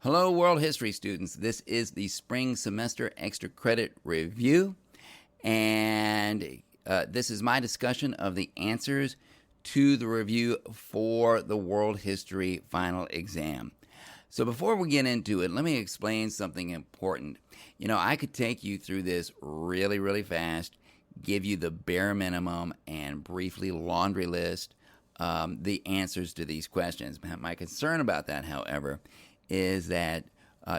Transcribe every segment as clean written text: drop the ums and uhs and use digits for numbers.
Hello, world history students. This is the spring semester extra credit review, and this is my discussion of the answers to the review for the world history final exam. So before we get into it, let me explain something important. I could take you through this really fast, give you the bare minimum, and briefly laundry list the answers to these questions. My concern about that, however, is that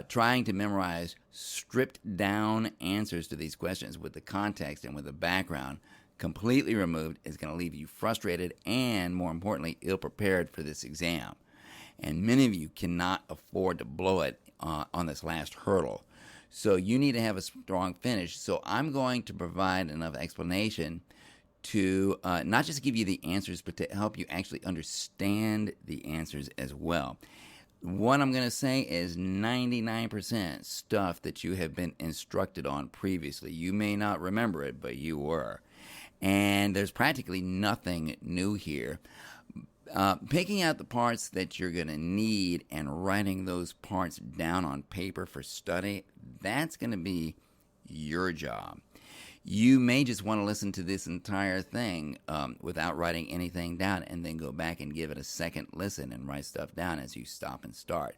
trying to memorize stripped down answers to these questions with the context and with the background completely removed is going to leave you frustrated and, more importantly, ill prepared for this exam. And many of you cannot afford to blow it on this last hurdle. So you need to have a strong finish. So I'm going to provide enough explanation to not just give you the answers, but to help you actually understand the answers as well. What I'm going to say is 99% stuff that you have been instructed on previously. You may not remember it, but you were. And there's practically nothing new here. Picking out the parts that you're going to need and writing those parts down on paper for study, that's going to be your job. You may just want to listen to this entire thing without writing anything down and then go back and give it a second listen and write stuff down as you stop and start.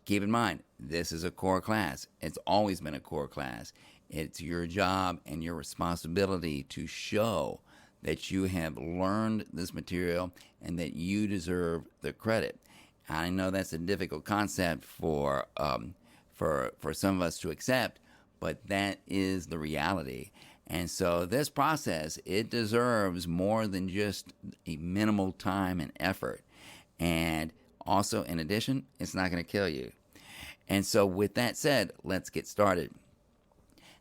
Keep in mind, this is a core class. It's always been a core class. It's your job and your responsibility to show that you have learned this material and that you deserve the credit. I know that's a difficult concept for some of us to accept, but that is the reality. And so this process, it deserves more than just a minimal time and effort. And also, in addition, it's not going to kill you. And so with that said, let's get started.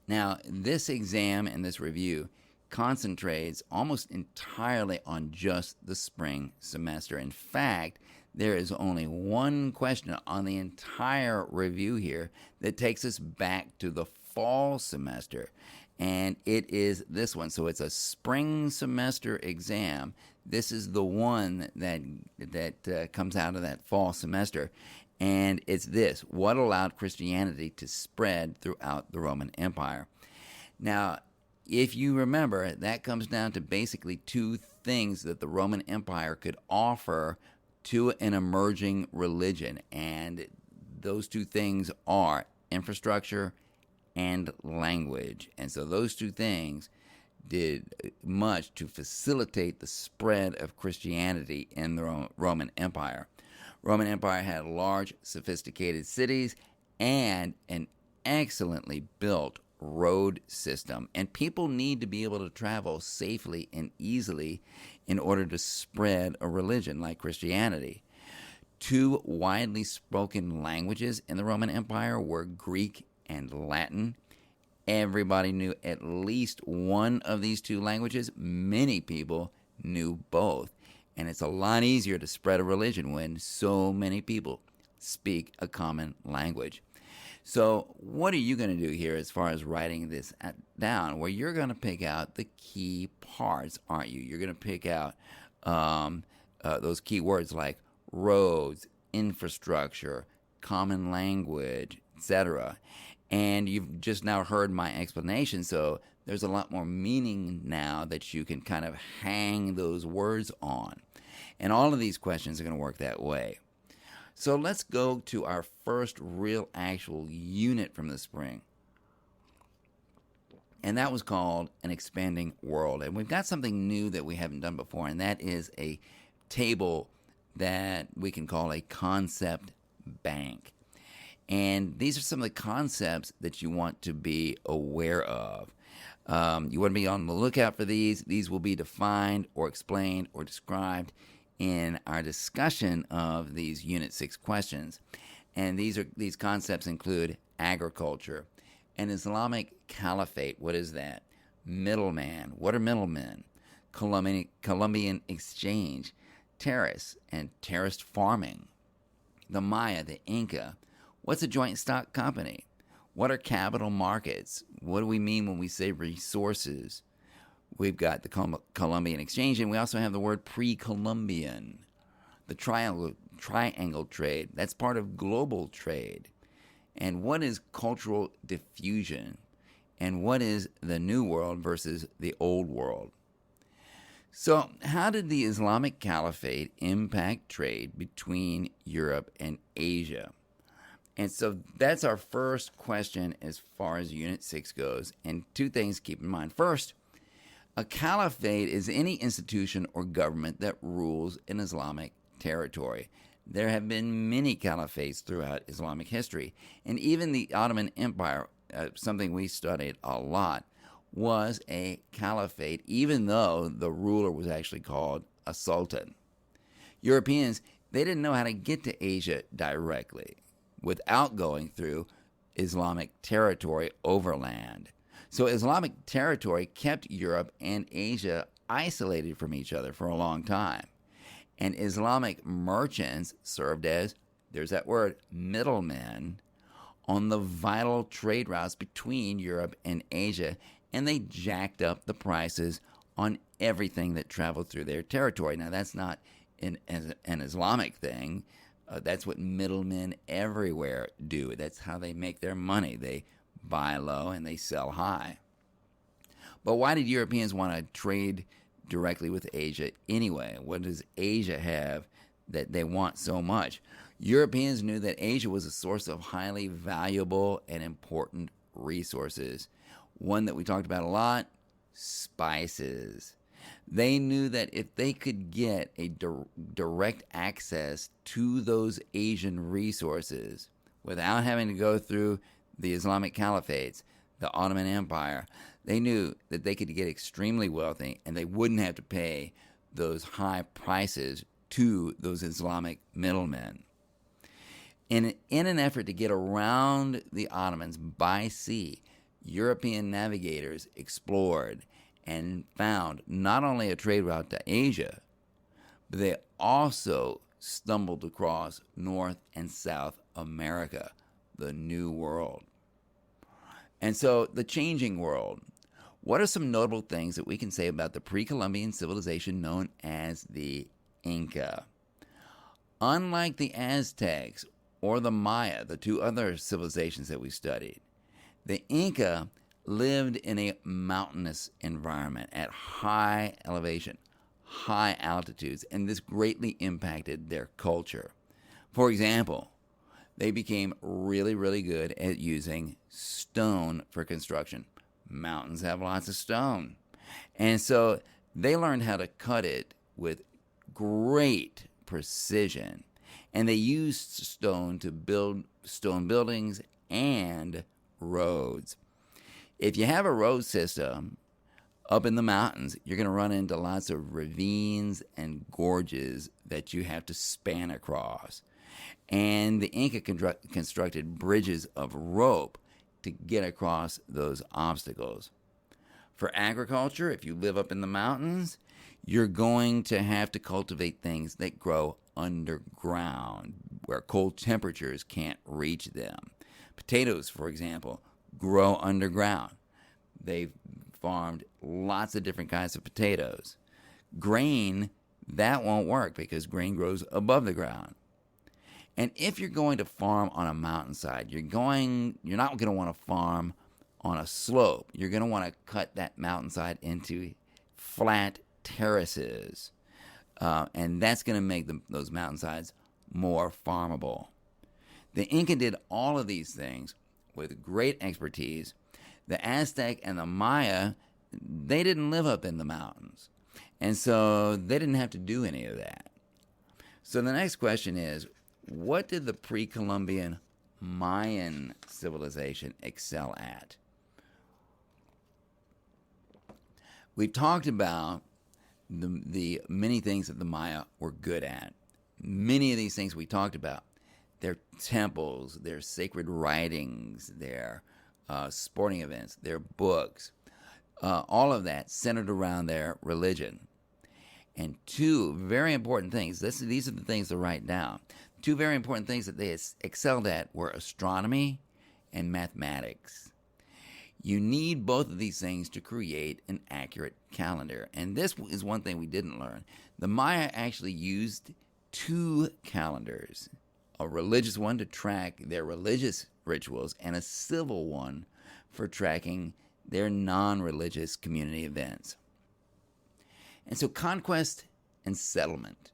Now, this exam and this review concentrates almost entirely on just the spring semester. In fact, there is only one question on the entire review here that takes us back to the fall semester, and it is this one. So it's a spring semester exam. This is the one that comes out of that fall semester, and it's this: what allowed Christianity to spread throughout the Roman Empire? Now, if you remember, that comes down to basically two things that the Roman Empire could offer to an emerging religion, and those two things are infrastructure and language. And so those two things did much to facilitate the spread of Christianity in the Roman Empire. Roman Empire had large, sophisticated cities and an excellently built road system, and people need to be able to travel safely and easily in order to spread a religion like Christianity. Two widely spoken languages in the Roman Empire were Greek and Latin. Everybody knew at least one of these two languages. Many people knew both. And it's a lot easier to spread a religion when so many people speak a common language. So what are you going to do here as far as writing this down? Well, you're going to pick out the key parts, aren't you? You're going to pick out those key words like roads, infrastructure, common language, etc. And you've just now heard my explanation, so there's a lot more meaning now that you can kind of hang those words on. And all of these questions are going to work that way. So let's go to our first real actual unit from the spring. And that was called An Expanding World. And we've got something new that we haven't done before, and that is a table that we can call a concept bank. And these are some of the concepts that you want to be aware of. You want to be on the lookout for these. These will be defined or explained or described in our discussion of these Unit 6 questions. And these concepts include agriculture, an Islamic caliphate. What is that? Middleman. What are middlemen? Colombian exchange, terrace and terraced farming. The Maya, the Inca. What's a joint stock company? What are capital markets? What do we mean when we say resources? We've got the Colombian exchange, and we also have the word pre-Columbian. the triangle trade. That's part of global trade. And what is cultural diffusion? And what is the new world versus the old world? So, how did the Islamic Caliphate impact trade between Europe and Asia? And so that's our first question as far as Unit 6 goes. And two things to keep in mind. First, a caliphate is any institution or government that rules an Islamic territory. There have been many caliphates throughout Islamic history. And even the Ottoman Empire, something we studied a lot, was a caliphate, even though the ruler was actually called a sultan. Europeans, they didn't know how to get to Asia directly without going through Islamic territory overland. So Islamic territory kept Europe and Asia isolated from each other for a long time. And Islamic merchants served as, there's that word, middlemen on the vital trade routes between Europe and Asia, and they jacked up the prices on everything that traveled through their territory. Now, that's not an Islamic thing. That's what middlemen everywhere do. That's how they make their money. They buy low and they sell high. But why did Europeans want to trade directly with Asia anyway? What does Asia have that they want so much? Europeans knew that Asia was a source of highly valuable and important resources. One that we talked about a lot, spices. They knew that if they could get a direct access to those Asian resources without having to go through the Islamic Caliphates, the Ottoman Empire, they knew that they could get extremely wealthy and they wouldn't have to pay those high prices to those Islamic middlemen. In an effort to get around the Ottomans by sea, European navigators explored and found not only a trade route to Asia, but they also stumbled across North and South America, the New World. And so the changing world. What are some notable things that we can say about the pre-Columbian civilization known as the Inca? Unlike the Aztecs or the Maya, the two other civilizations that we studied, the Inca lived in a mountainous environment at high elevation, high altitudes, and this greatly impacted their culture. For example, they became really, really good at using stone for construction. Mountains have lots of stone. And so they learned how to cut it with great precision. And they used stone to build stone buildings and roads. If you have a road system up in the mountains, you're going to run into lots of ravines and gorges that you have to span across. And the Inca constructed bridges of rope to get across those obstacles. For agriculture, if you live up in the mountains, you're going to have to cultivate things that grow underground, where cold temperatures can't reach them. Potatoes, for example, grow underground. They've farmed lots of different kinds of potatoes. Grain, that won't work because grain grows above the ground. And if you're going to farm on a mountainside, you're not going to want to farm on a slope. You're going to want to cut that mountainside into flat terraces. And that's going to make those mountainsides more farmable. The Inca did all of these things with great expertise. The Aztec and the Maya, they didn't live up in the mountains. And so they didn't have to do any of that. So the next question is, what did the pre-Columbian Mayan civilization excel at? We've talked about the many things that the Maya were good at. Many of these things we talked about, their temples, their sacred writings, their sporting events, their books, all of that centered around their religion. And two very important things, these are the things to write down. Two very important things that they excelled at were astronomy and mathematics. You need both of these things to create an accurate calendar. And this is one thing we didn't learn. The Maya actually used two calendars, a religious one to track their religious rituals and a civil one for tracking their non-religious community events. And so conquest and settlement.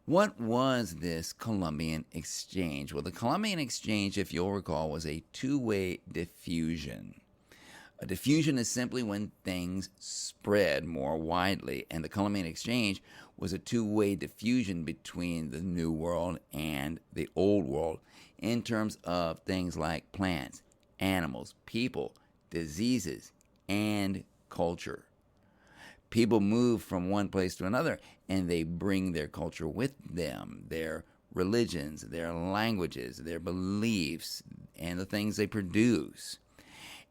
What was this Columbian exchange? Well, the Columbian exchange, if you'll recall, was a two-way diffusion. A diffusion is simply when things spread more widely, and the Columbian exchange was a two-way diffusion between the New World and the Old World in terms of things like plants, animals, people, diseases, and culture. People move from one place to another, and they bring their culture with them, their religions, their languages, their beliefs, and the things they produce.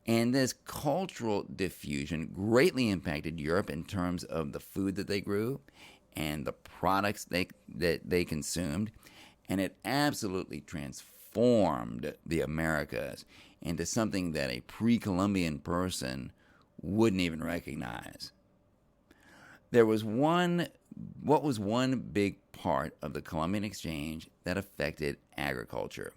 And this cultural diffusion greatly impacted Europe in terms of the food that they grew and the products that they consumed, and it absolutely transformed the Americas into something that a pre-Columbian person wouldn't even recognize. There was one big part of the Columbian exchange that affected agriculture.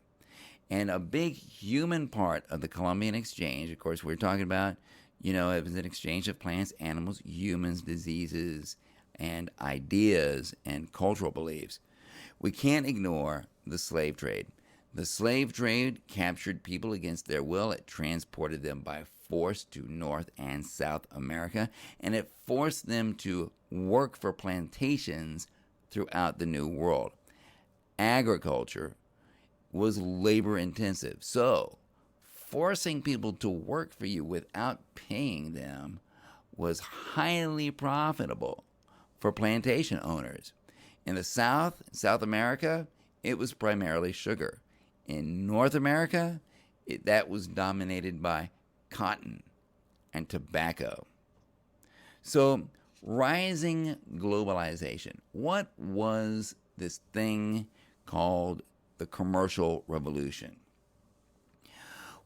And a big human part of the Columbian exchange, of course, we're talking about, it was an exchange of plants, animals, humans, diseases, and ideas and cultural beliefs. We can't ignore the slave trade. The slave trade captured people against their will. It transported them by force to North and South America, and it forced them to work for plantations throughout the New World. Agriculture was labor intensive, so forcing people to work for you without paying them was highly profitable for plantation owners. In the South America, it was primarily sugar. In North America, that was dominated by cotton and tobacco. So, rising globalization. What was this thing called the commercial revolution?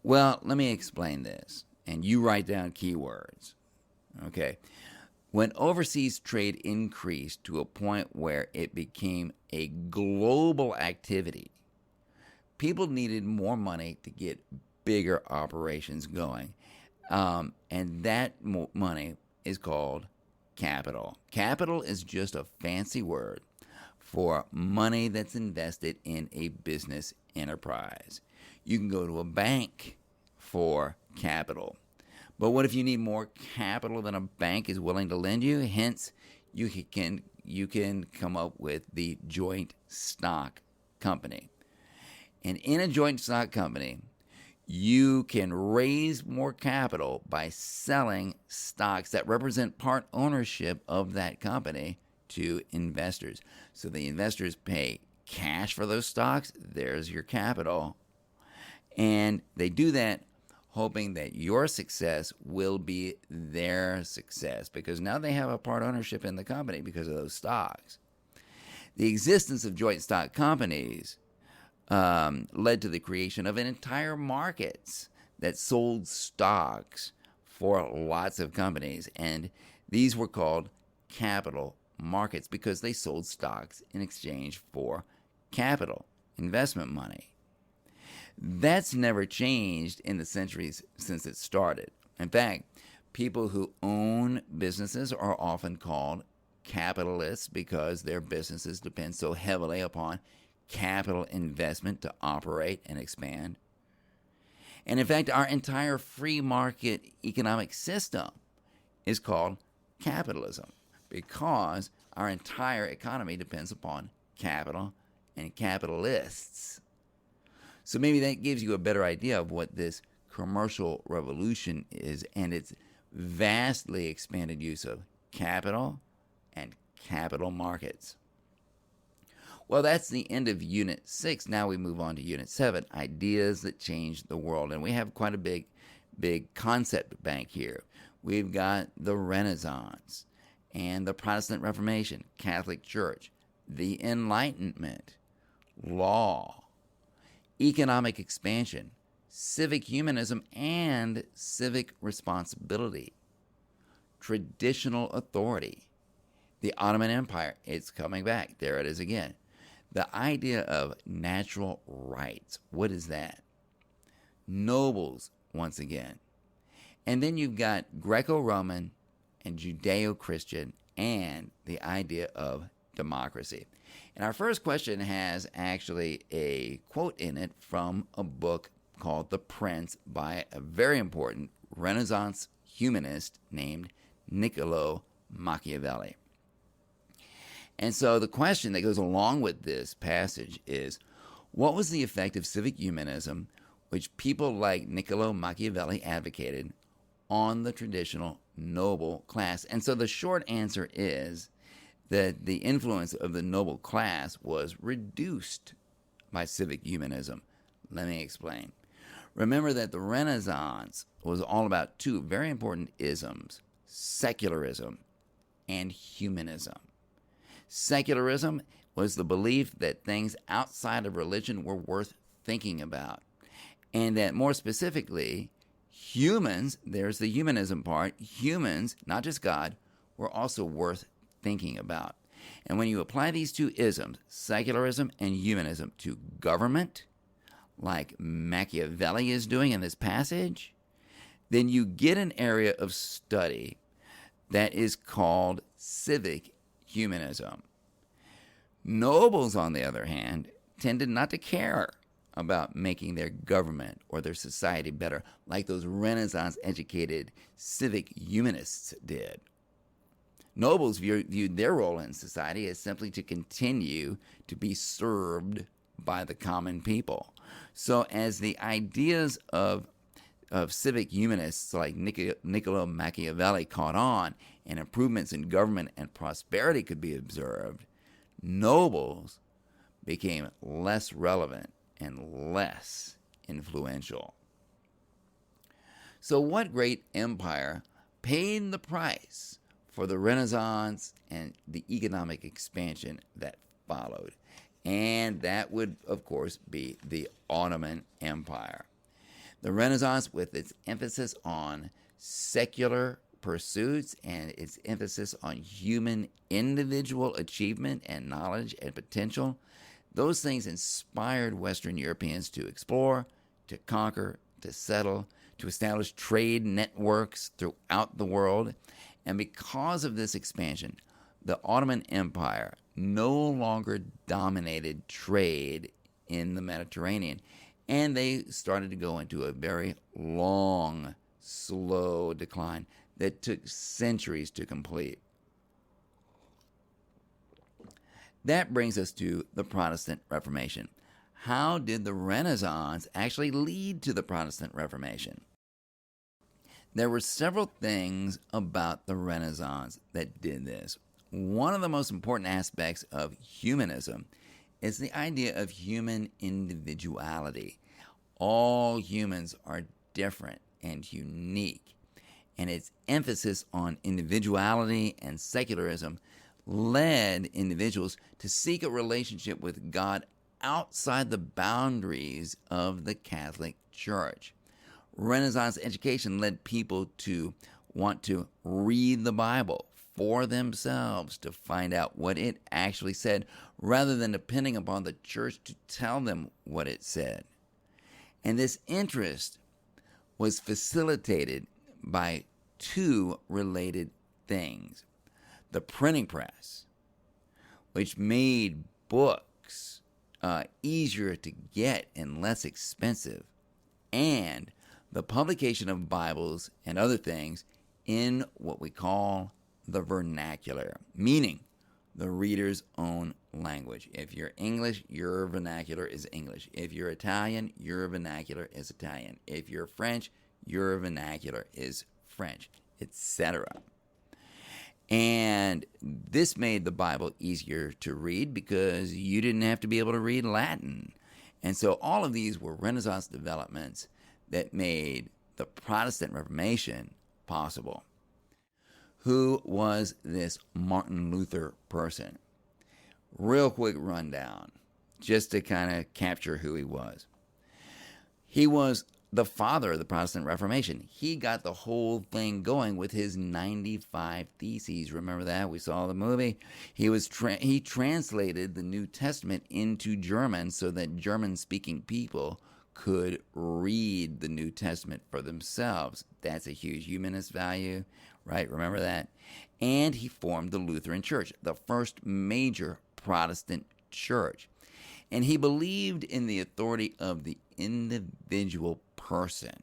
Well, let me explain this, and you write down keywords. Okay. When overseas trade increased to a point where it became a global activity, people needed more money to get bigger operations going. And that money is called capital. Capital is just a fancy word for money that's invested in a business enterprise. You can go to a bank for capital. But what if you need more capital than a bank is willing to lend you? Hence, you can come up with the joint stock company. And in a joint stock company, you can raise more capital by selling stocks that represent part ownership of that company to investors. So the investors pay cash for those stocks. There's your capital. And they do that hoping that your success will be their success, because now they have a part ownership in the company because of those stocks. The existence of joint stock companies led to the creation of entire markets that sold stocks for lots of companies, and these were called capital markets because they sold stocks in exchange for capital, investment money. That's never changed in the centuries since it started. In fact, people who own businesses are often called capitalists because their businesses depend so heavily upon capital investment to operate and expand. And in fact, our entire free market economic system is called capitalism because our entire economy depends upon capital and capitalists. So maybe that gives you a better idea of what this commercial revolution is and its vastly expanded use of capital and capital markets. Well, that's the end of Unit 6. Now we move on to Unit 7, Ideas that Change the World. And we have quite a big concept bank here. We've got the Renaissance and the Protestant Reformation, Catholic Church, the Enlightenment, law, economic expansion, civic humanism, and civic responsibility, traditional authority, The Ottoman Empire, it's coming back. There it is again. The idea of natural rights. What is that? Nobles, once again. And then you've got Greco-Roman and Judeo-Christian and the idea of democracy. And our first question has actually a quote in it from a book called The Prince by a very important Renaissance humanist named Niccolo Machiavelli. And so the question that goes along with this passage is, what was the effect of civic humanism, which people like Niccolo Machiavelli advocated, on the traditional noble class? And so the short answer is that the influence of the noble class was reduced by civic humanism. Let me explain. Remember that the Renaissance was all about two very important isms: secularism and humanism. Secularism was the belief that things outside of religion were worth thinking about, and that more specifically, humans, there's the humanism part, humans, not just God, were also worth thinking about. And when you apply these two isms, secularism and humanism, to government, like Machiavelli is doing in this passage, then you get an area of study that is called civic humanism. Nobles, on the other hand, tended not to care about making their government or their society better like those Renaissance-educated civic humanists did. Nobles viewed their role in society as simply to continue to be served by the common people. So as the ideas of civic humanists like Niccolo Machiavelli caught on and improvements in government and prosperity could be observed, nobles became less relevant and less influential. So what great empire paid the price for the Renaissance and the economic expansion that followed? And that would, of course, be the Ottoman Empire. The Renaissance, with its emphasis on secular pursuits and its emphasis on human individual achievement and knowledge and potential, those things inspired Western Europeans to explore, to conquer, to settle, to establish trade networks throughout the world. And because of this expansion, the Ottoman Empire no longer dominated trade in the Mediterranean, and they started to go into a very long, slow decline that took centuries to complete. That brings us to the Protestant Reformation. How did the Renaissance actually lead to the Protestant Reformation? There were several things about the Renaissance that did this. One of the most important aspects of humanism is the idea of human individuality. All humans are different and unique, and its emphasis on individuality and secularism led individuals to seek a relationship with God outside the boundaries of the Catholic Church. Renaissance education led people to want to read the Bible for themselves to find out what it actually said, rather than depending upon the church to tell them what it said. And this interest was facilitated by two related things: the printing press, which made books easier to get and less expensive, and the publication of Bibles and other things in what we call the vernacular, meaning the reader's own language. If you're English, your vernacular is English. If you're Italian, your vernacular is Italian. If you're French, your vernacular is French, etc. And this made the Bible easier to read because you didn't have to be able to read Latin. And so all of these were Renaissance developments that made the Protestant Reformation possible. Who was this Martin Luther person? Real quick rundown, just to kind of capture who he was. He was the father of the Protestant Reformation. He got the whole thing going with his 95 Theses. Remember that? We saw the movie. He translated the New Testament into German so that German-speaking people could read the New Testament for themselves. That's a huge humanist value, right? Remember that? And he formed the Lutheran Church, the first major Protestant church. And he believed in the authority of the individual person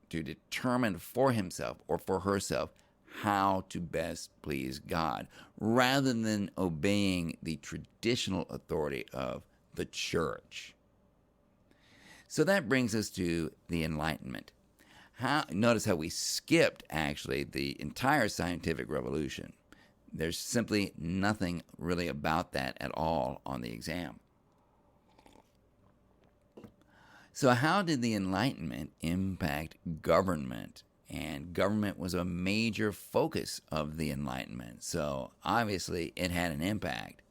to determine for himself or for herself how to best please God, rather than obeying the traditional authority of the church. So that brings us to the Enlightenment. Notice how we skipped, actually, the entire scientific revolution. There's simply nothing really about that at all on the exam. So how did the Enlightenment impact government? And government was a major focus of the Enlightenment. So obviously it had an impact.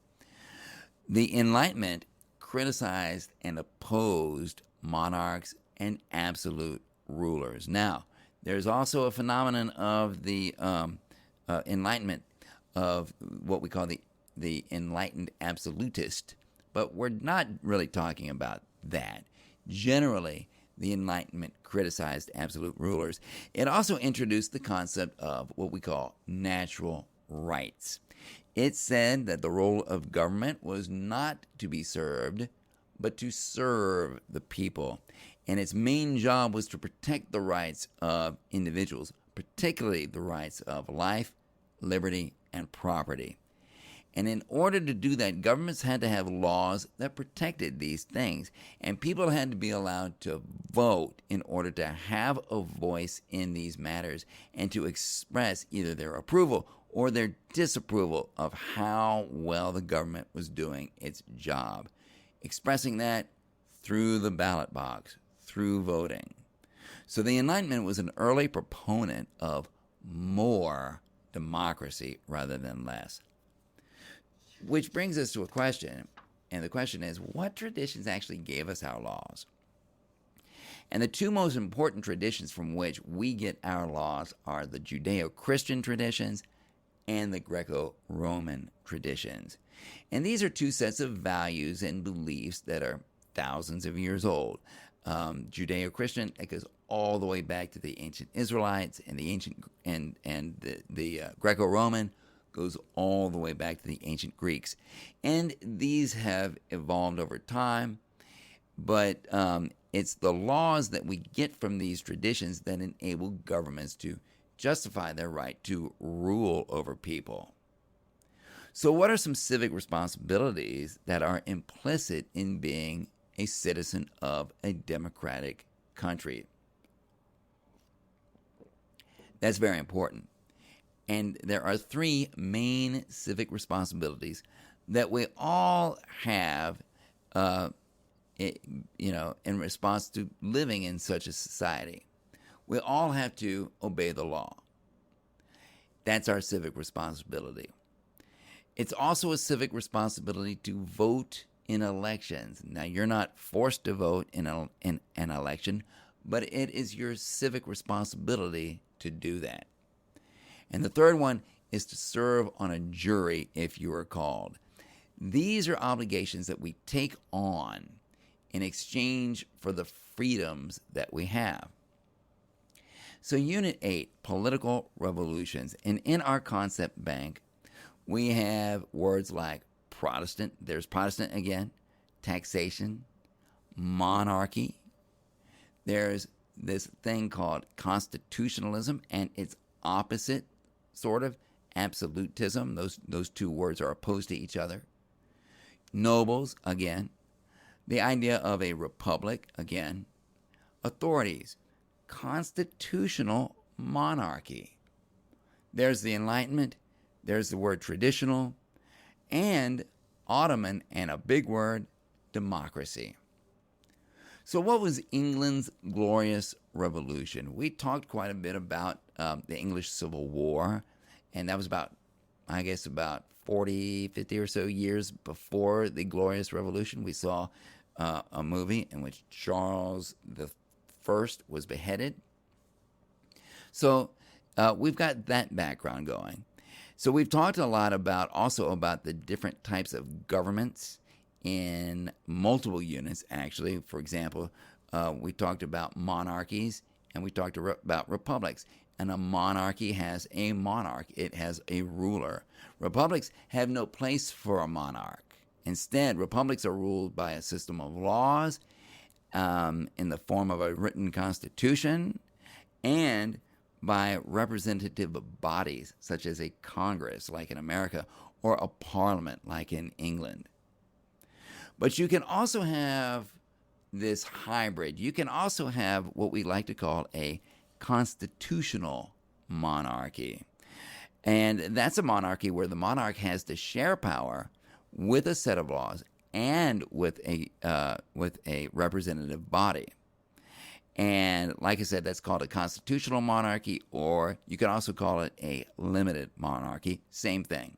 The Enlightenment criticized and opposed monarchs and absolute rulers. Now, there's also a phenomenon of the Enlightenment of what we call the enlightened absolutist, but we're not really talking about that. Generally, the Enlightenment criticized absolute rulers. It also introduced the concept of what we call natural rights. It said that the role of government was not to be served, but to serve the people. And its main job was to protect the rights of individuals, particularly the rights of life, liberty, and property. And in order to do that, governments had to have laws that protected these things. And people had to be allowed to vote in order to have a voice in these matters and to express either their approval or their disapproval of how well the government was doing its job. Expressing that through the ballot box, through voting. So the Enlightenment was an early proponent of more democracy rather than less. Which brings us to a question, and the question is, what traditions actually gave us our laws? And the two most important traditions from which we get our laws are the Judeo-Christian traditions and the Greco-Roman traditions. And these are two sets of values and beliefs that are thousands of years old. Judeo-Christian, it goes all the way back to the ancient Israelites, and the ancient the Greco-Roman goes all the way back to the ancient Greeks. And these have evolved over time, but it's the laws that we get from these traditions that enable governments to justify their right to rule over people. So what are some civic responsibilities that are implicit in being a citizen of a democratic country? That's very important. And there are three main civic responsibilities that we all have, in response to living in such a society. We all have to obey the law. That's our civic responsibility. It's also a civic responsibility to vote in elections. Now, you're not forced to vote in an election, but it is your civic responsibility to do that. And the third one is to serve on a jury if you are called. These are obligations that we take on in exchange for the freedoms that we have. So Unit 8, Political Revolutions. And in our concept bank, we have words like Protestant, there's Protestant again, taxation, monarchy. There's this thing called constitutionalism and its opposite, sort of, absolutism. Those two words are opposed to each other. Nobles, again. The idea of a republic, again. Authorities, constitutional monarchy. There's the Enlightenment. There's the word traditional. And Ottoman, and a big word, democracy. So what was England's glorious revolution? We talked quite a bit about the English Civil War, and that was about 40, 50 or so years before the Glorious Revolution. We saw a movie in which Charles I was beheaded. So we've got that background going. So we've talked a lot also about the different types of governments in multiple units, actually. For example, we talked about monarchies and we talked about republics. And a monarchy has a monarch. It has a ruler. Republics have no place for a monarch. Instead, republics are ruled by a system of laws in the form of a written constitution and by representative bodies, such as a Congress, like in America, or a parliament, like in England. But you can also have this hybrid. You can also have what we like to call a constitutional monarchy. And that's a monarchy where the monarch has to share power with a set of laws and with a representative body. And like I said, that's called a constitutional monarchy, or you can also call it a limited monarchy. Same thing.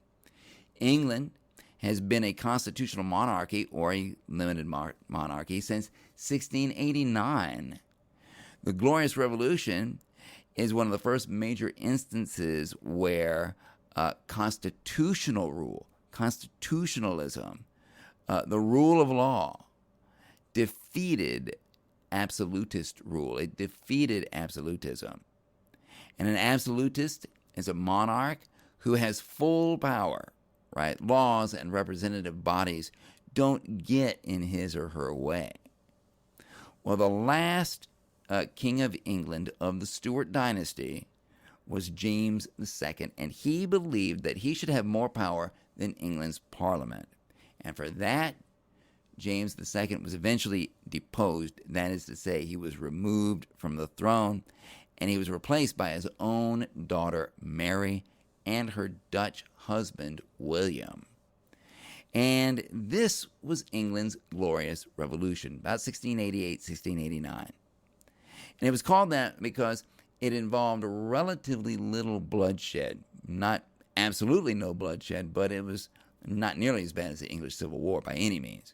England has been a constitutional monarchy or a limited monarchy since 1689. The Glorious Revolution is one of the first major instances where constitutional rule, constitutionalism, the rule of law, defeated absolutist rule. It defeated absolutism. And an absolutist is a monarch who has full power, right? Laws and representative bodies don't get in his or her way. Well, the last King of England of the Stuart dynasty was James II, and he believed that he should have more power than England's parliament. And for that, James II was eventually deposed. That is to say, he was removed from the throne, and he was replaced by his own daughter, Mary, and her Dutch husband, William. And this was England's Glorious Revolution, about 1688, 1689. And it was called that because it involved relatively little bloodshed. Not absolutely no bloodshed, but it was not nearly as bad as the English Civil War by any means.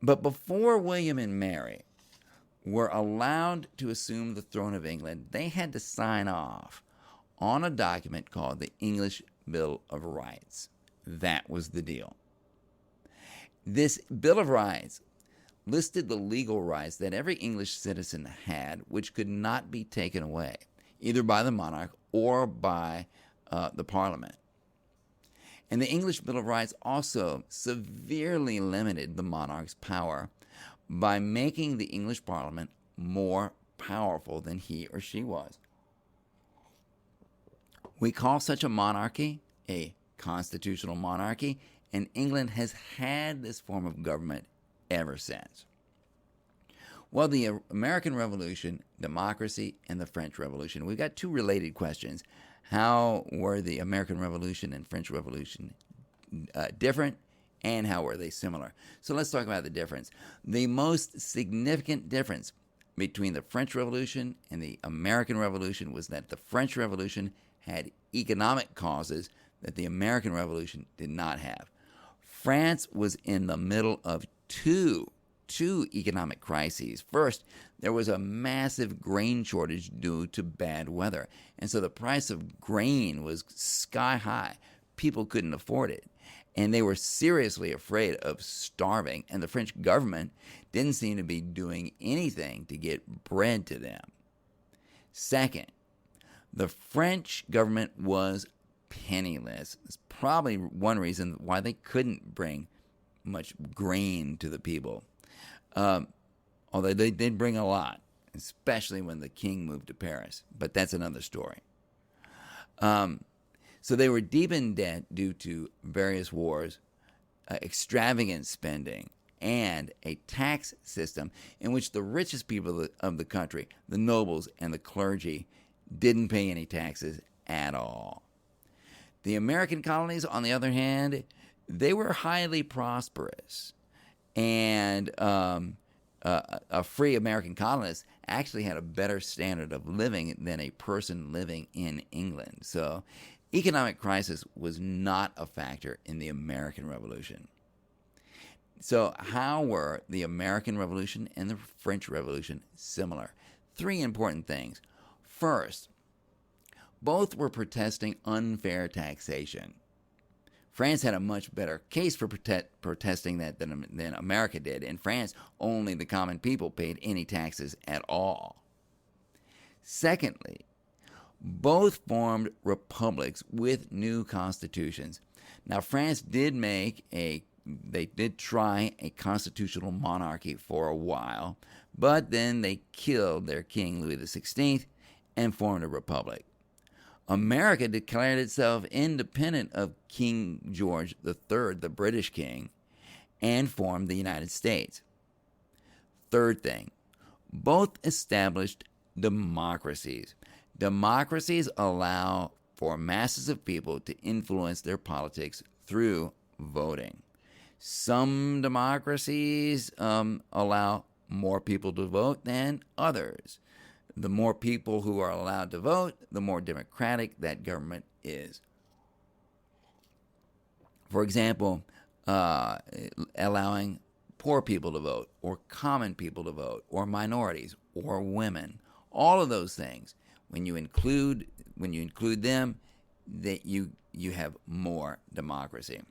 But before William and Mary were allowed to assume the throne of England, they had to sign off on a document called the English Bill of Rights. That was the deal. This Bill of Rights listed the legal rights that every English citizen had, which could not be taken away, either by the monarch or by the Parliament. And the English Bill of Rights also severely limited the monarch's power by making the English Parliament more powerful than he or she was. We call such a monarchy a constitutional monarchy, and England has had this form of government ever since. Well, the American Revolution, democracy, and the French Revolution, we've got two related questions. How were the American Revolution and French Revolution different, and how were they similar? So let's talk about the difference. The most significant difference between the French Revolution and the American Revolution was that the French Revolution had economic causes that the American Revolution did not have. France was in the middle of two economic crises. First, there was a massive grain shortage due to bad weather. And so the price of grain was sky high. People couldn't afford it. And they were seriously afraid of starving. And the French government didn't seem to be doing anything to get bread to them. Second, the French government was penniless. It's probably one reason why they couldn't bring much grain to the people. Although they did bring a lot, especially when the king moved to Paris. But that's another story. So they were deep in debt due to various wars, extravagant spending, and a tax system in which the richest people of the country, the nobles and the clergy, didn't pay any taxes at all. The American colonies, on the other hand, they were highly prosperous. And a free American colonist actually had a better standard of living than a person living in England. So economic crisis was not a factor in the American Revolution. So how were the American Revolution and the French Revolution similar? Three important things. First, both were protesting unfair taxation. France had a much better case for protesting that than America did. In France, only the common people paid any taxes at all. Secondly, both formed republics with new constitutions. Now, France did try a constitutional monarchy for a while, but then they killed their king, Louis XVI, and formed a republic. America declared itself independent of King George III, the British king, and formed the United States. Third thing, both established democracies. Democracies allow for masses of people to influence their politics through voting. Some democracies allow more people to vote than others. The more people who are allowed to vote, the more democratic that government is. For example, allowing poor people to vote, or common people to vote, or minorities, or women. All of those things, when you include them, that you have more democracy.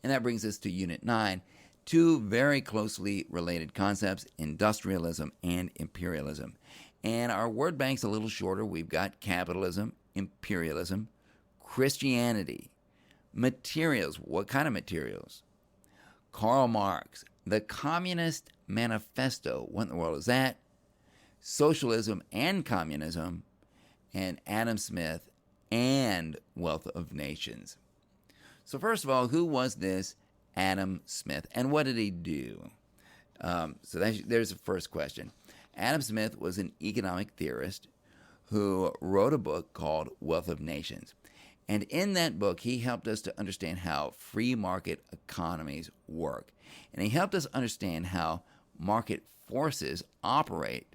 And that brings us to Unit 9, two very closely related concepts, industrialism and imperialism. And our word bank's a little shorter. We've got capitalism, imperialism, Christianity, materials. What kind of materials? Karl Marx, the Communist Manifesto. What in the world is that? Socialism and communism, and Adam Smith and Wealth of Nations. So first of all, who was this Adam Smith, and what did he do? There's the first question. Adam Smith was an economic theorist who wrote a book called Wealth of Nations. And in that book, he helped us to understand how free market economies work. And he helped us understand how market forces operate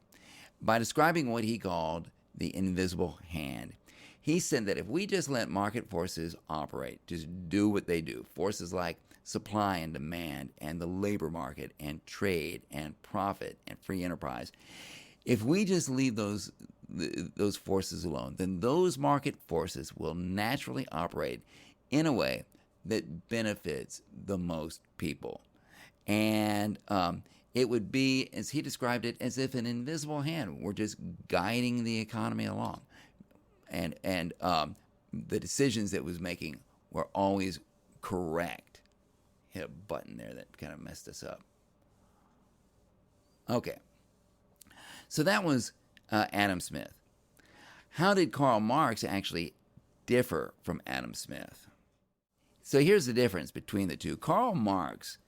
by describing what he called the invisible hand. He said that if we just let market forces operate, just do what they do, forces like supply and demand and the labor market and trade and profit and free enterprise, if we just leave those forces alone, then those market forces will naturally operate in a way that benefits the most people. And it would be, as he described it, as if an invisible hand were just guiding the economy along. And the decisions it was making were always correct. Hit a button there that kind of messed us up. Okay. So that was Adam Smith. How did Karl Marx actually differ from Adam Smith? So here's the difference between the two. Karl Marx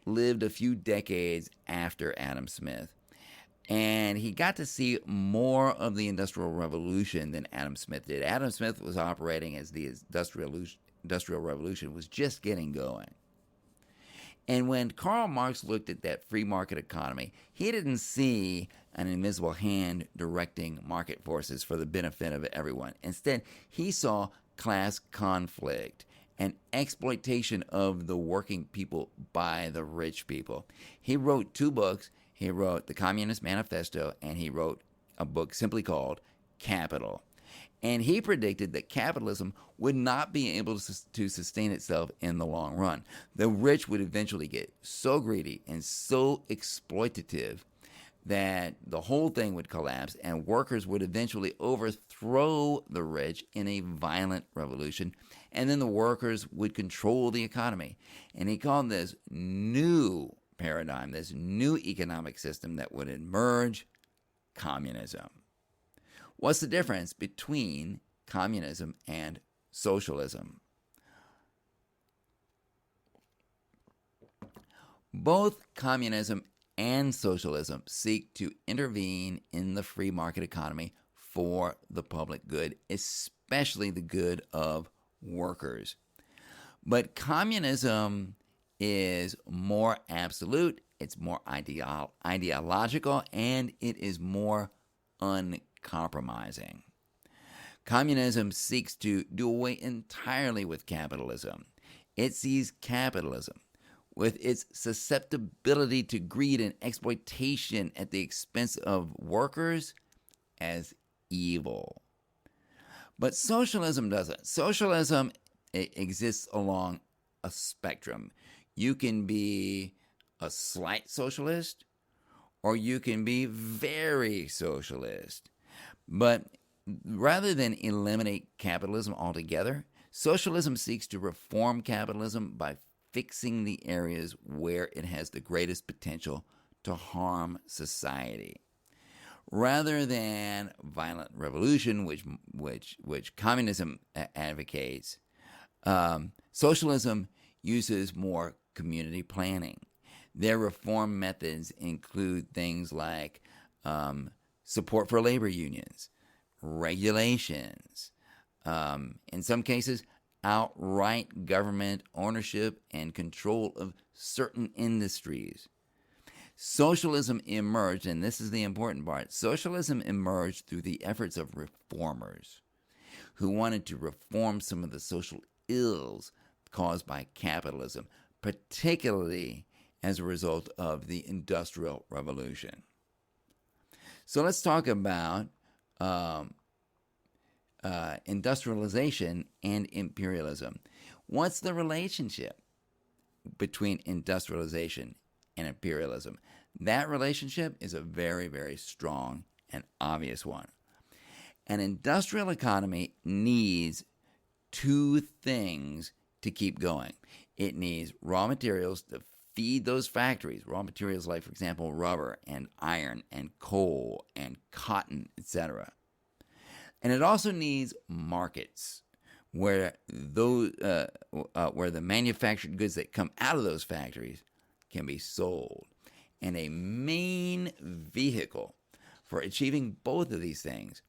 lived a few decades after Adam Smith, and he got to see more of the Industrial Revolution than Adam Smith did. Adam Smith was operating as the Industrial Revolution was just getting going. And when Karl Marx looked at that free market economy, he didn't see an invisible hand directing market forces for the benefit of everyone. Instead, he saw class conflict and exploitation of the working people by the rich people. He wrote two books. He wrote The Communist Manifesto, and he wrote a book simply called Capital. And he predicted that capitalism would not be able to sustain itself in the long run. The rich would eventually get so greedy and so exploitative that the whole thing would collapse, and workers would eventually overthrow the rich in a violent revolution, and then the workers would control the economy. And he called this new paradigm, this new economic system that would emerge, communism. What's the difference between communism and socialism? Both communism and socialism seek to intervene in the free market economy for the public good, especially the good of workers. But communism is more absolute, it's more ideological, and it is more uncompromising. Communism seeks to do away entirely with capitalism. It sees capitalism, with its susceptibility to greed and exploitation at the expense of workers, as evil. But socialism doesn't. Socialism exists along a spectrum. You can be a slight socialist, or you can be very socialist. But rather than eliminate capitalism altogether, socialism seeks to reform capitalism by fixing the areas where it has the greatest potential to harm society. Rather than violent revolution, which communism advocates, socialism uses more community planning. Their reform methods include things like support for labor unions, regulations, in some cases, outright government ownership and control of certain industries. Socialism emerged, and this is the important part, socialism emerged through the efforts of reformers who wanted to reform some of the social ills caused by capitalism, particularly as a result of the Industrial Revolution. So let's talk about industrialization and imperialism. What's the relationship between industrialization and imperialism? That relationship is a very, very strong and obvious one. An industrial economy needs two things to keep going. It needs raw materials to feed those factories. Raw materials like, for example, rubber and iron and coal and cotton, etc. And it also needs markets where where the manufactured goods that come out of those factories can be sold. And a main vehicle for achieving both of these things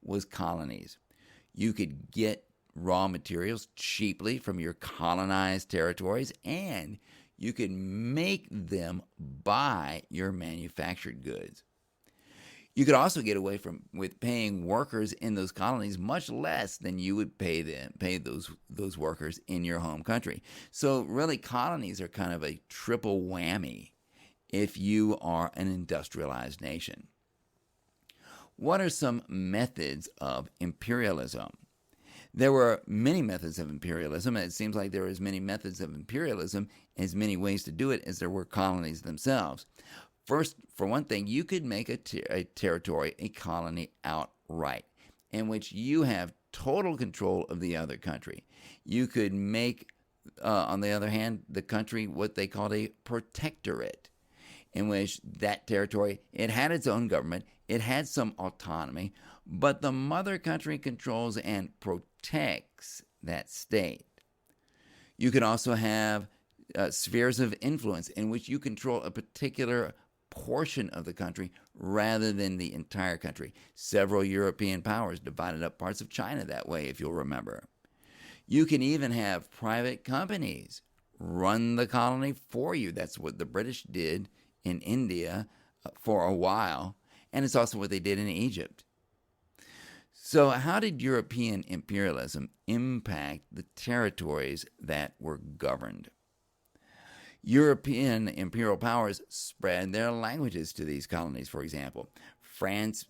was colonies. You could get raw materials cheaply from your colonized territories, and you could make them buy your manufactured goods. You could also get away with paying workers in those colonies much less than you would pay those workers in your home country. So really, colonies are kind of a triple whammy if you are an industrialized nation. What are some methods of imperialism? There were many methods of imperialism, and it seems like there were as many methods of imperialism, as many ways to do it as there were colonies themselves. First, for one thing, you could make a territory a colony outright, in which you have total control of the other country. You could make, on the other hand, the country what they called a protectorate, in which that territory, it had its own government, it had some autonomy, but the mother country controls and protects that state. You could also have spheres of influence in which you control a particular portion of the country rather than the entire country. Several European powers divided up parts of China that way, if you'll remember. You can even have private companies run the colony for you. That's what the British did in India for a while, and it's also what they did in Egypt. So how did European imperialism impact the territories that were governed? European imperial powers spread their languages to these colonies, for example. French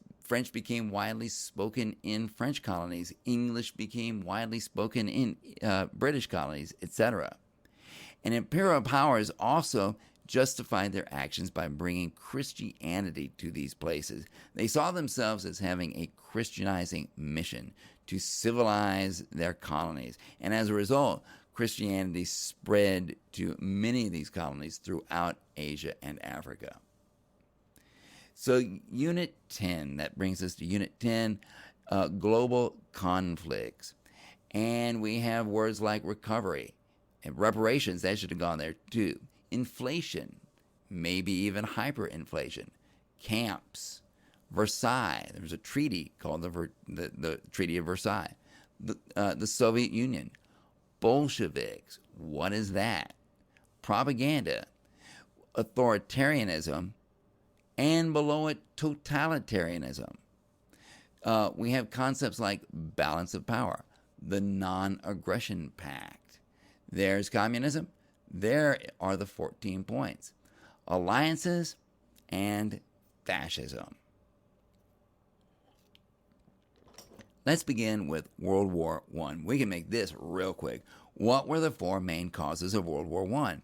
became widely spoken in French colonies. English became widely spoken in British colonies, etc. And imperial powers also justified their actions by bringing Christianity to these places. They saw themselves as having a Christianizing mission to civilize their colonies. And as a result, Christianity spread to many of these colonies throughout Asia and Africa. So Unit 10, that brings us to Unit 10, global conflicts. And we have words like recovery and reparations, that should have gone there too. Inflation, maybe even hyperinflation. Camps, Versailles, there was a treaty called the Treaty of Versailles. The Soviet Union, Bolsheviks, what is that? Propaganda, authoritarianism, and below it, totalitarianism. We have concepts like balance of power, the non-aggression pact. There's communism, There are the 14 points: alliances and fascism. Let's begin with World War I. We can make this real quick. What were the four main causes of World War I?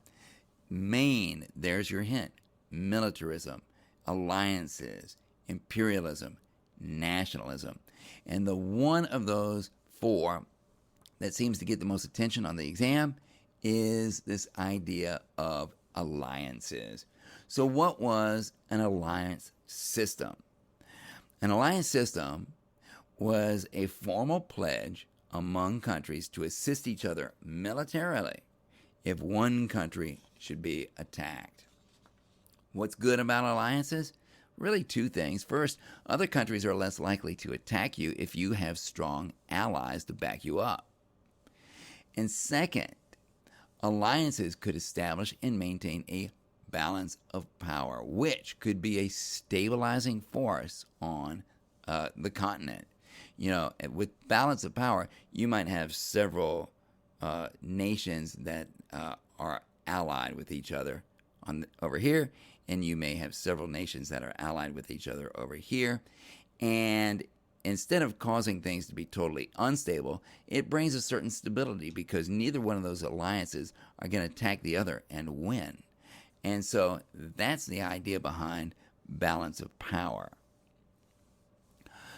Main, there's your hint: militarism, alliances, imperialism, nationalism. And the one of those four that seems to get the most attention on the exam is this idea of alliances. So what was an alliance system? An alliance system was a formal pledge among countries to assist each other militarily if one country should be attacked. What's good about alliances? Really two things. First, other countries are less likely to attack you if you have strong allies to back you up. And second, alliances could establish and maintain a balance of power, which could be a stabilizing force on the continent. You know, with balance of power, you might have several nations that are allied with each other over here, and you may have several nations that are allied with each other over here. And instead of causing things to be totally unstable, it brings a certain stability because neither one of those alliances are going to attack the other and win. And so that's the idea behind balance of power.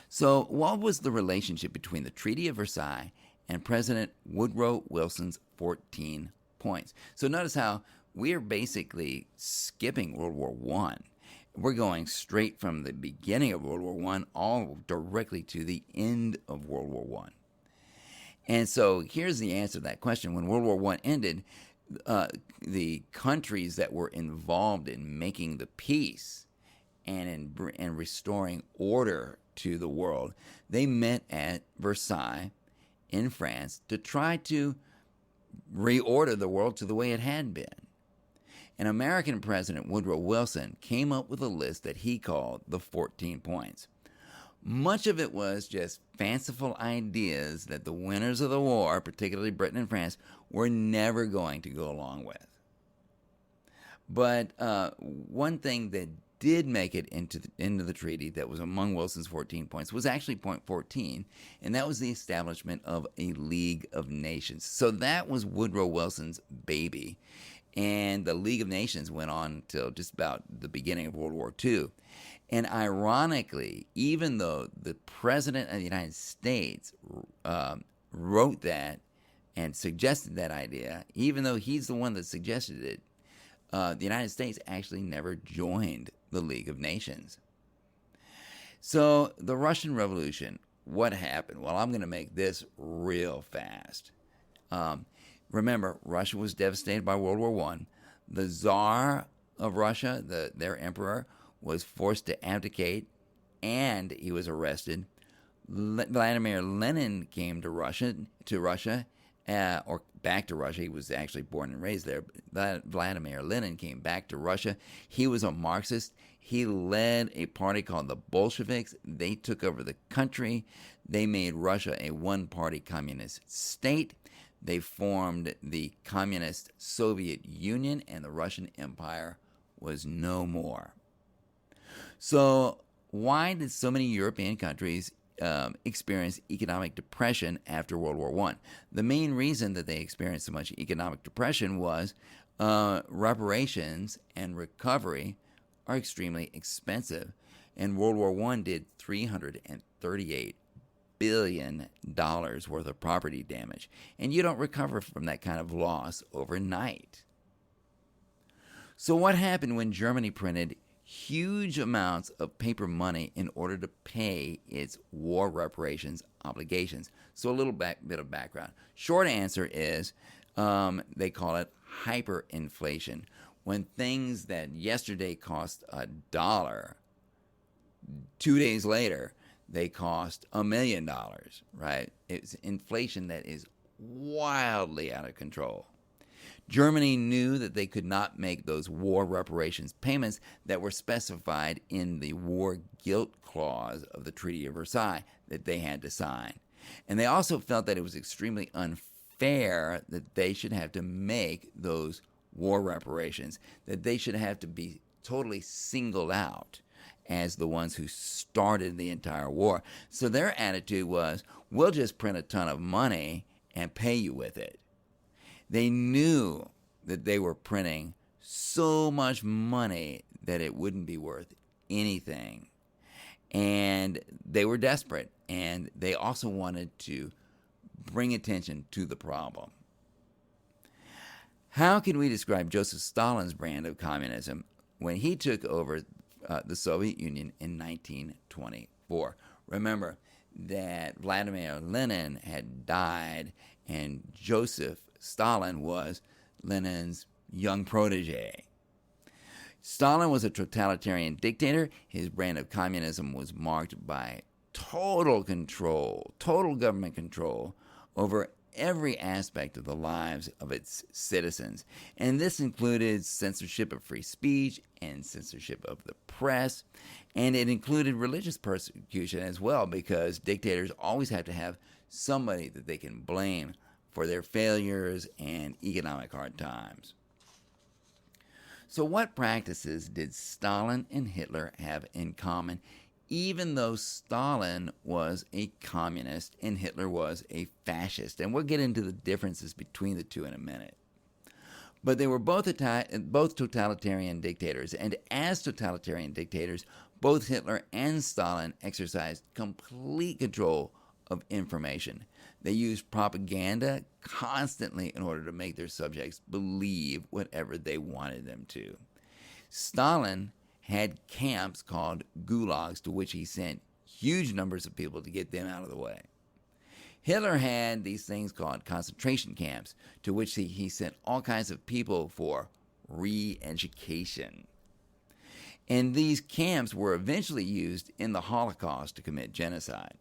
So what was the relationship between the Treaty of Versailles and President Woodrow Wilson's 14 points? So notice how we're basically skipping World War I. We're going straight from the beginning of World War I all directly to the end of World War I. And so here's the answer to that question. When World War I ended, the countries that were involved in making the peace and in restoring order to the world, they met at Versailles in France to try to reorder the world to the way it had been. And American President Woodrow Wilson came up with a list that he called the 14 points. Much of it was just fanciful ideas that the winners of the war, particularly Britain and France, were never going to go along with. But one thing that did make it into the treaty that was among Wilson's 14 points was actually point 14, and that was the establishment of a League of Nations. So that was Woodrow Wilson's baby. And the League of Nations went on till just about the beginning of World War II. And ironically, even though the President of the United States wrote that and suggested that idea, even though he's the one that suggested it, the United States actually never joined the League of Nations. So the Russian Revolution, what happened? Well, I'm going to make this real fast. Remember, Russia was devastated by World War I. The Tsar of Russia, their emperor, was forced to abdicate, and he was arrested. Vladimir Lenin came to Russia, or back to Russia. He was actually born and raised there. Vladimir Lenin came back to Russia. He was a Marxist. He led a party called the Bolsheviks. They took over the country. They made Russia a one-party communist state. They formed the Communist Soviet Union, and the Russian Empire was no more. So why did so many European countries experience economic depression after World War I? The main reason that they experienced so much economic depression was reparations and recovery are extremely expensive. And World War I did $338 billion worth of property damage. And you don't recover from that kind of loss overnight. So what happened when Germany printed huge amounts of paper money in order to pay its war reparations obligations? So a little bit of background. Short answer is they call it hyperinflation. When things that yesterday cost $1, 2 days later, they cost $1 million, right? It's inflation that is wildly out of control. Germany knew that they could not make those war reparations payments that were specified in the war guilt clause of the Treaty of Versailles that they had to sign. And they also felt that it was extremely unfair that they should have to make those war reparations, that they should have to be totally singled out as the ones who started the entire war. So their attitude was, we'll just print a ton of money and pay you with it. They knew that they were printing so much money that it wouldn't be worth anything. And they were desperate, and they also wanted to bring attention to the problem. How can we describe Joseph Stalin's brand of communism when he took over the Soviet Union in 1924? Remember that Vladimir Lenin had died, and Joseph Stalin was Lenin's young protege. Stalin was a totalitarian dictator. His brand of communism was marked by total control, total government control over every aspect of the lives of its citizens. And this included censorship of free speech and censorship of the press. And it included religious persecution as well, because dictators always have to have somebody that they can blame for their failures and economic hard times. So what practices did Stalin and Hitler have in common, even though Stalin was a communist and Hitler was a fascist? And we'll get into the differences between the two in a minute. But they were both totalitarian dictators, and as totalitarian dictators, both Hitler and Stalin exercised complete control of information. They used propaganda constantly in order to make their subjects believe whatever they wanted them to. Stalin had camps called gulags to which he sent huge numbers of people to get them out of the way. Hitler had these things called concentration camps to which he sent all kinds of people for re-education. And these camps were eventually used in the Holocaust to commit genocide.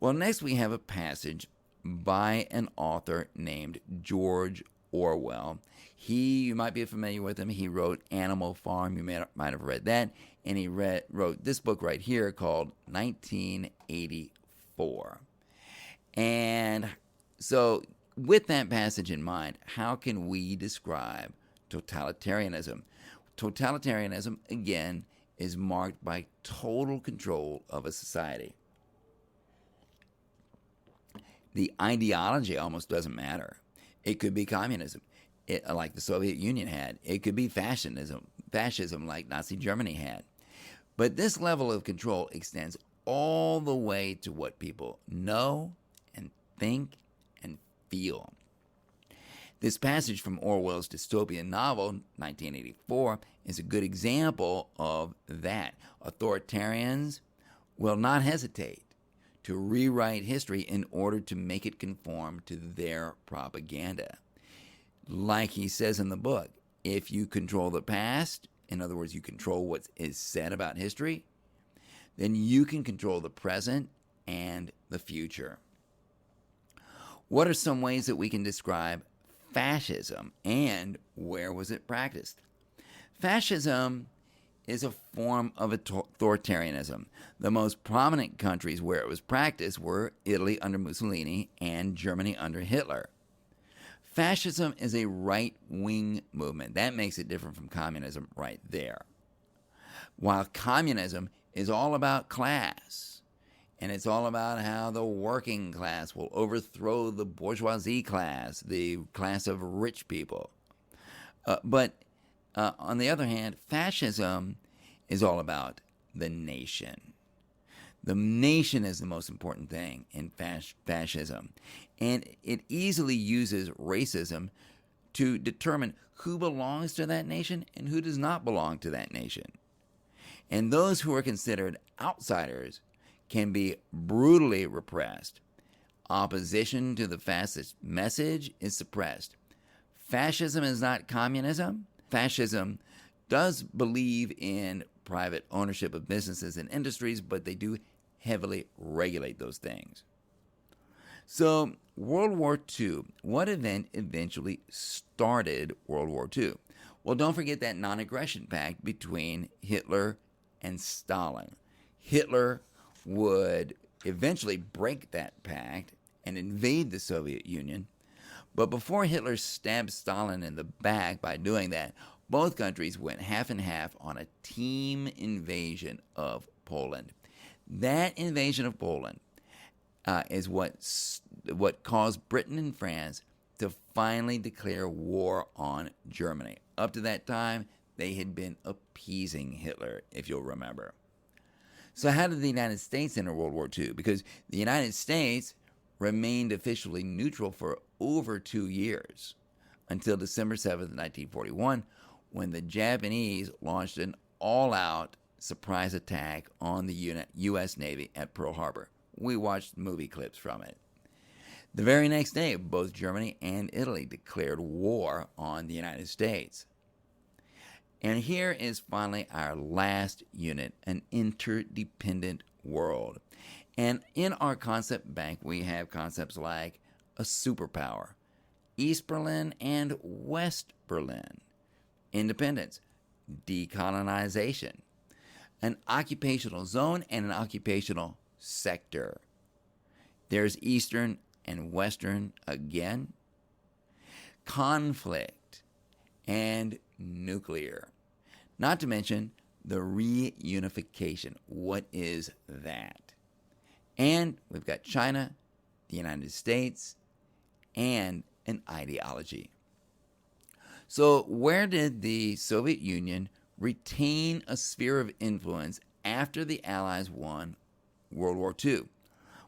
Well, next we have a passage by an author named George Orwell. You might be familiar with him. He wrote Animal Farm. You might have read that. And he wrote this book right here called 1984. And so with that passage in mind, how can we describe totalitarianism? Totalitarianism, again, is marked by total control of a society. The ideology almost doesn't matter. It could be communism, like the Soviet Union had. It could be fascism like Nazi Germany had. But this level of control extends all the way to what people know and think and feel. This passage from Orwell's dystopian novel, 1984, is a good example of that. Authoritarians will not hesitate to rewrite history in order to make it conform to their propaganda. Like he says in the book, if you control the past, in other words, you control what is said about history, then you can control the present and the future. What are some ways that we can describe fascism, and where was it practiced? Fascism is a form of authoritarianism. The most prominent countries where it was practiced were Italy under Mussolini and Germany under Hitler. Fascism is a right-wing movement. That makes it different from communism right there. While communism is all about class, and it's all about how the working class will overthrow the bourgeoisie class, the class of rich people. But on the other hand, fascism is all about the nation. The nation is the most important thing in fascism. And it easily uses racism to determine who belongs to that nation and who does not belong to that nation. And those who are considered outsiders can be brutally repressed. Opposition to the fascist message is suppressed. Fascism is not communism. Fascism does believe in private ownership of businesses and industries, but they do heavily regulate those things. So, World War II, what event eventually started World War II? Well, don't forget that non-aggression pact between Hitler and Stalin. Hitler would eventually break that pact and invade the Soviet Union, But before Hitler stabbed Stalin in the back by doing that, both countries went half and half on a team invasion of Poland. That invasion of Poland is what caused Britain and France to finally declare war on Germany. Up to that time, they had been appeasing Hitler, if you'll remember. So how did the United States enter World War II? Because the United States remained officially neutral for over 2 years, until December 7th, 1941, when the Japanese launched an all-out surprise attack on the U.S. Navy at Pearl Harbor. We watched movie clips from it. The very next day, both Germany and Italy declared war on the United States. And here is finally our last unit, an interdependent world. And in our concept bank, we have concepts like a superpower, East Berlin and West Berlin, independence, decolonization, an occupational zone, and an occupational sector. There's Eastern and Western again, conflict, and nuclear. Not to mention the reunification. What is that? And we've got China, the United States, and an ideology. So where did the Soviet Union retain a sphere of influence after the Allies won World War II?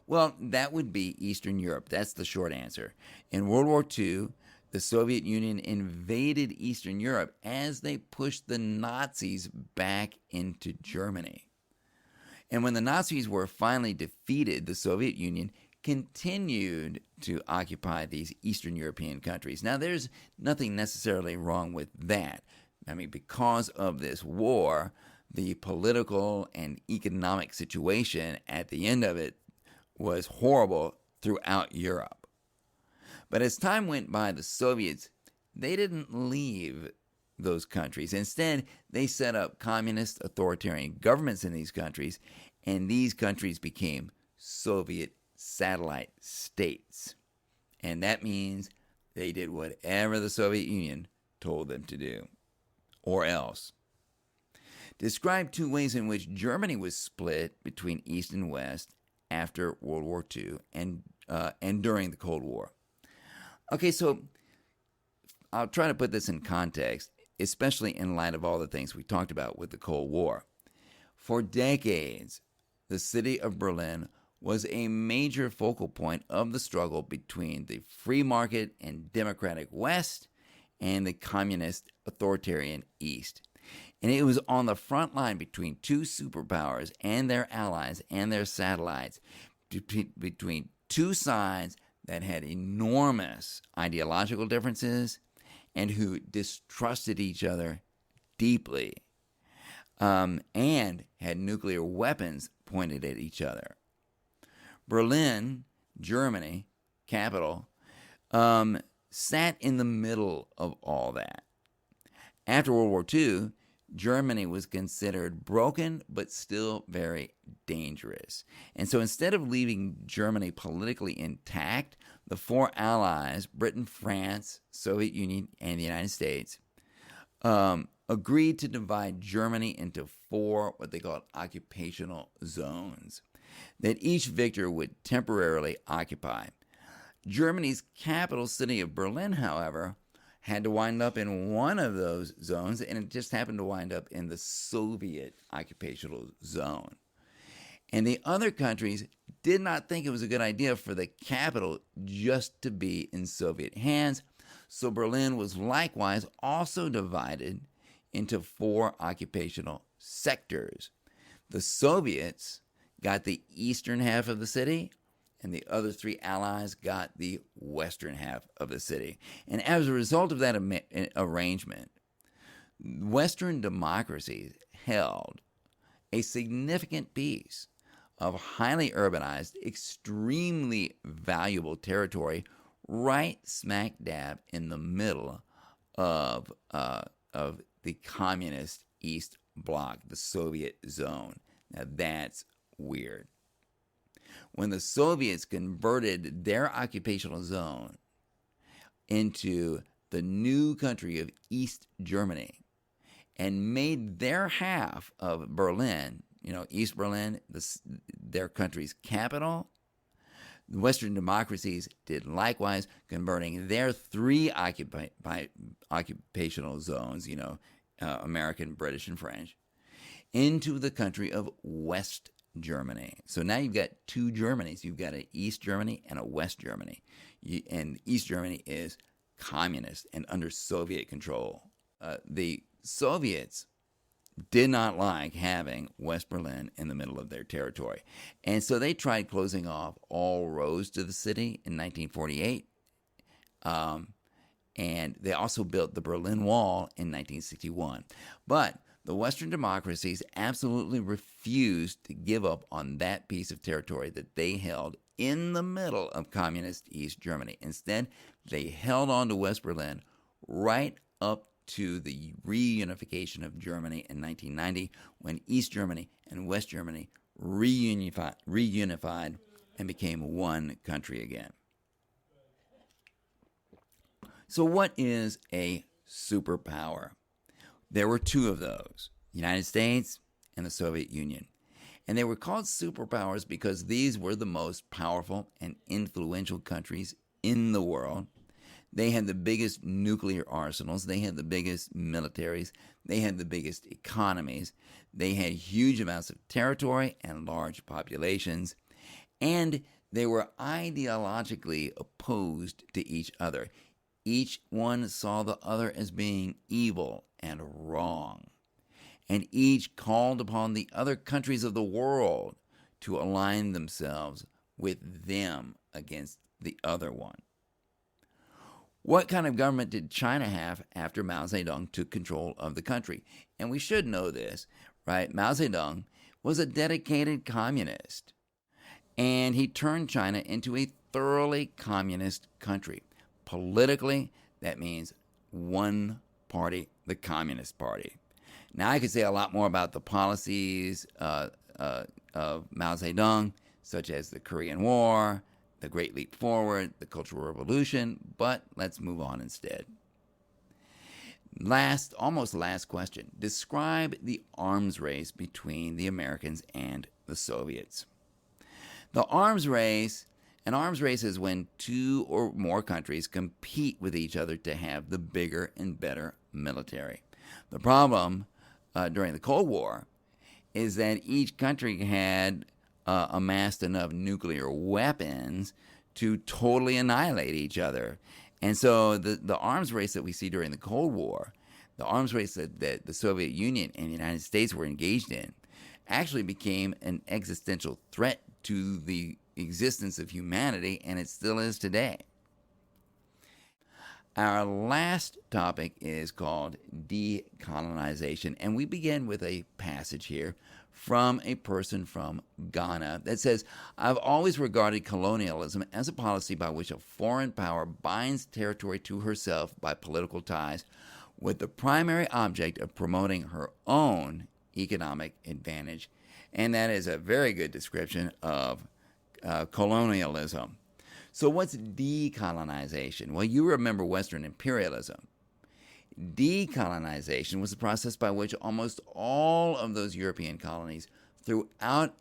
Well, that would be Eastern Europe. That's the short answer. In World War II, the Soviet Union invaded Eastern Europe as they pushed the Nazis back into Germany. And when the Nazis were finally defeated, the Soviet Union continued to occupy these Eastern European countries. Now, there's nothing necessarily wrong with that. I mean, because of this war, the political and economic situation at the end of it was horrible throughout Europe. But as time went by, the Soviets, they didn't leave those countries. Instead, they set up communist authoritarian governments in these countries, and these countries became Soviet satellite states. And that means they did whatever the Soviet Union told them to do, or else. Describe 2 ways in which Germany was split between East and West after World War II and during the Cold War. Okay, so I'll try to put this in context, especially in light of all the things we talked about with the Cold War. For decades, the city of Berlin was a major focal point of the struggle between the free market and democratic West and the communist authoritarian East. And it was on the front line between 2 superpowers and their allies and their satellites, between 2 sides that had enormous ideological differences and who distrusted each other deeply, and had nuclear weapons pointed at each other. Berlin, Germany, capital, sat in the middle of all that. After World War II, Germany was considered broken but still very dangerous. And so instead of leaving Germany politically intact, the 4 allies, Britain, France, Soviet Union, and the United States, agreed to divide Germany into 4 what they called occupational zones that each victor would temporarily occupy. Germany's capital city of Berlin, however, had to wind up in one of those zones, and it just happened to wind up in the Soviet occupational zone. And the other countries did not think it was a good idea for the capital just to be in Soviet hands, so Berlin was likewise also divided into 4 occupational sectors. The Soviets got the eastern half of the city, and the other 3 allies got the western half of the city. And as a result of that arrangement, Western democracies held a significant piece of highly urbanized, extremely valuable territory right smack dab in the middle of the communist East Bloc, the Soviet zone. Now that's weird. When the Soviets converted their occupational zone into the new country of East Germany and made their half of Berlin, East Berlin, their country's capital. The Western democracies did likewise, converting their three occupational zones, American, British, and French, into the country of West Germany. So now you've got two Germanys. You've got an East Germany and a West Germany. And East Germany is communist and under Soviet control. The Soviets did not like having West Berlin in the middle of their territory. And so they tried closing off all roads to the city in 1948. And they also built the Berlin Wall in 1961. But the Western democracies absolutely refused to give up on that piece of territory that they held in the middle of communist East Germany. Instead, they held on to West Berlin right up to the reunification of Germany in 1990, when East Germany and West Germany reunified and became one country again. So what is a superpower? There were two of those, the United States and the Soviet Union. And they were called superpowers because these were the most powerful and influential countries in the world. They had the biggest nuclear arsenals. They had the biggest militaries. They had the biggest economies. They had huge amounts of territory and large populations. And they were ideologically opposed to each other. Each one saw the other as being evil and wrong. And each called upon the other countries of the world to align themselves with them against the other one. What kind of government did China have after Mao Zedong took control of the country? And we should know this, right? Mao Zedong was a dedicated communist, and he turned China into a thoroughly communist country. Politically, that means one party, the Communist Party. Now, I could say a lot more about the policies of Mao Zedong, such as the Korean War, the Great Leap Forward, the Cultural Revolution, but let's move on instead. Almost last question. Describe the arms race between the Americans and the Soviets. The arms race, an arms race is when two or more countries compete with each other to have the bigger and better military. The problem during the Cold War is that each country had amassed enough nuclear weapons to totally annihilate each other. And so the arms race that we see during the Cold War, the arms race that the Soviet Union and the United States were engaged in, actually became an existential threat to the existence of humanity, and it still is today. Our last topic is called decolonization, and we begin with a passage here from a person from Ghana that says, "I've always regarded colonialism as a policy by which a foreign power binds territory to herself by political ties with the primary object of promoting her own economic advantage." And that is a very good description of colonialism. So what's decolonization? Well, you remember Western imperialism. Decolonization was the process by which almost all of those European colonies throughout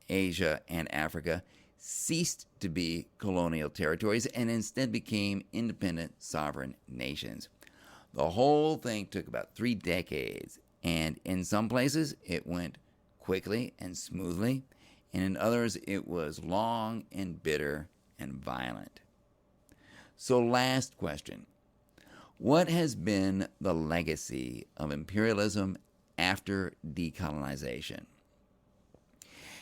Asia and Africa ceased to be colonial territories and instead became independent sovereign nations. The whole thing took about 3 decades, and in some places it went quickly and smoothly, and in others it was long and bitter and violent. So last question. What has been the legacy of imperialism after decolonization?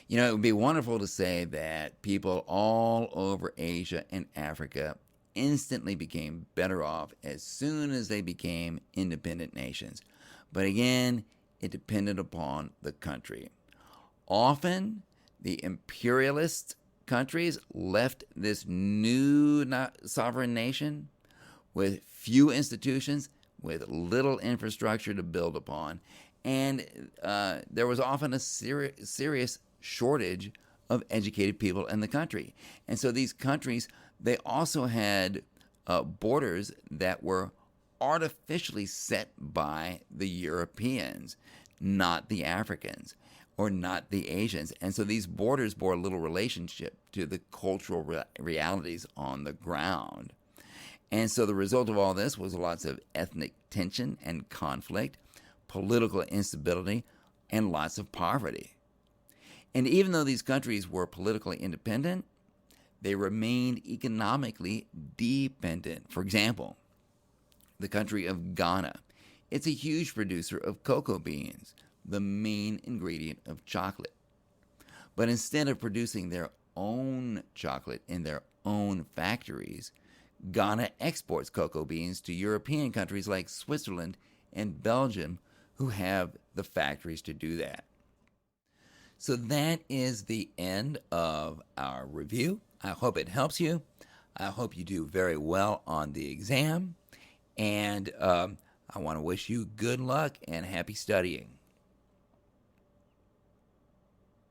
It would be wonderful to say that people all over Asia and Africa instantly became better off as soon as they became independent nations. But again, it depended upon the country. Often, the imperialist countries left this new sovereign nation with few institutions, with little infrastructure to build upon, and there was often a serious shortage of educated people in the country. And so these countries, they also had borders that were artificially set by the Europeans, not the Africans or not the Asians. And so these borders bore little relationship to the cultural realities on the ground. And so the result of all this was lots of ethnic tension and conflict, political instability, and lots of poverty. And even though these countries were politically independent, they remained economically dependent. For example, the country of Ghana. It's a huge producer of cocoa beans, the main ingredient of chocolate. But instead of producing their own chocolate in their own factories, Ghana exports cocoa beans to European countries like Switzerland and Belgium, who have the factories to do that. So that is the end of our review. I hope it helps you. I hope you do very well on the exam. And I want to wish you good luck and happy studying.